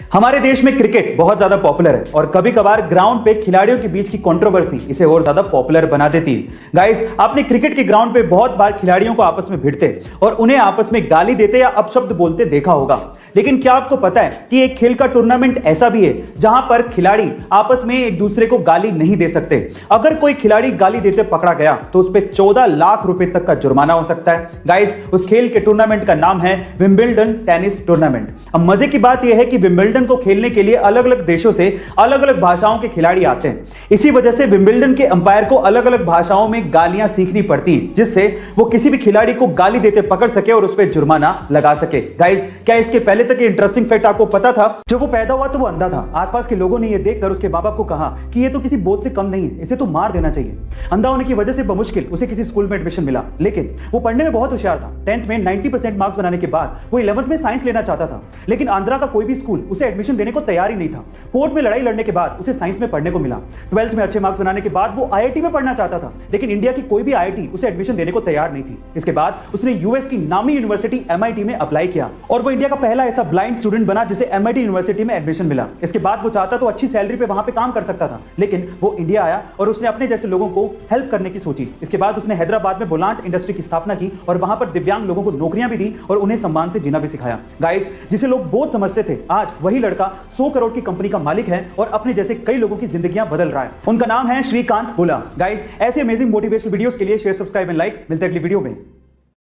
हमारे देश में क्रिकेट बहुत ज्यादा पॉपुलर है और कभी कभार ग्राउंड पे खिलाड़ियों के बीच की कंट्रोवर्सी इसे और ज्यादा पॉपुलर बना देती है। गाइस, आपने क्रिकेट के ग्राउंड पे बहुत बार खिलाड़ियों को आपस में भिड़ते और उन्हें आपस में गाली देते या अपशब्द बोलते देखा होगा। लेकिन क्या आपको पता है कि एक खेल का टूर्नामेंट ऐसा भी है जहां पर खिलाड़ी आपस में एक दूसरे को गाली नहीं दे सकते। अगर कोई खिलाड़ी गाली देते पकड़ा गया तो उस पर 14 लाख रुपए तक का जुर्माना हो सकता है। गाइस, उस खेल के टूर्नामेंट का नाम है विंबलडन टेनिस टूर्नामेंट। अब मजे की बात यह है कि विंबलडन को खेलने के लिए अलग अलग देशों से अलग अलग भाषाओं के खिलाड़ी आते हैं। इसी वजह से विंबलडन के अंपायर को अलग अलग भाषाओं में गालियां सीखनी पड़ती हैं, जिससे वो किसी भी खिलाड़ी को गाली देते पकड़ सके और उस पर जुर्माना लगा सके। गाइस, क्या इसके पहले तक इंटरेस्टिंग फैक्ट आपको पता था? जब वो पैदा हुआ तो वो अंधा था। आसपास के लोगों ने ये देखकर उसके मां बाप को कहा कि ये तो किसी बोझ से कम नहीं है, इसे तो मार देना चाहिए। अंधा होने की वजह से बमुश्किल उसे किसी स्कूल में एडमिशन मिला, लेकिन वो पढ़ने में बहुत होशियार था। 10th में 90% मार्क्स बनाने के बाद वो 11th में साइंस लेना चाहता था, लेकिन आंध्रा का कोई भी स्कूल उसे एडमिशन देने को तैयार ही नहीं था। कोर्ट में लड़ाई लड़ने के बाद उसे साइंस में पढ़ने को मिला। 12th में अच्छे मार्क्स बनाने के बाद वो IIT में पढ़ना चाहता था, लेकिन इंडिया की कोई भी IIT उसे एडमिशन देने को तैयार नहीं थी। इसके बाद उसने यूएस की नामी यूनिवर्सिटी MIT में अप्लाई किया और वो इंडिया का पहला ऐसा ब्लाइंड स्टूडेंट बना जिसे MIT यूनिवर्सिटी में एडमिशन मिला। इसके बाद वो चाहता तो अच्छी सैलरी पे वहां पे काम कर सकता था, लेकिन वो इंडिया आया और उसने अपने जैसे लोगों को हेल्प करने की सोची। इसके बाद उसने हैदराबाद में बुलांट इंडस्ट्री की स्थापना की और वहां पर दिव्यांग लोगों को नौकरियां भी दी और उन्हें सम्मान से जीना भी सिखाया। गाइस, जिसे लोग बोझ समझते थे, आज वही लड़का 100 करोड़ की कंपनी का मालिक है और अपने जैसे कई लोगों की जिंदगियां बदल रहा है। उनका नाम है श्रीकांत बोला। गाइस, ऐसे अमेजिंग मोटिवेशनल वीडियोस के लिए शेयर, सब्सक्राइब एंड लाइक। मिलते हैं अगली वीडियो में।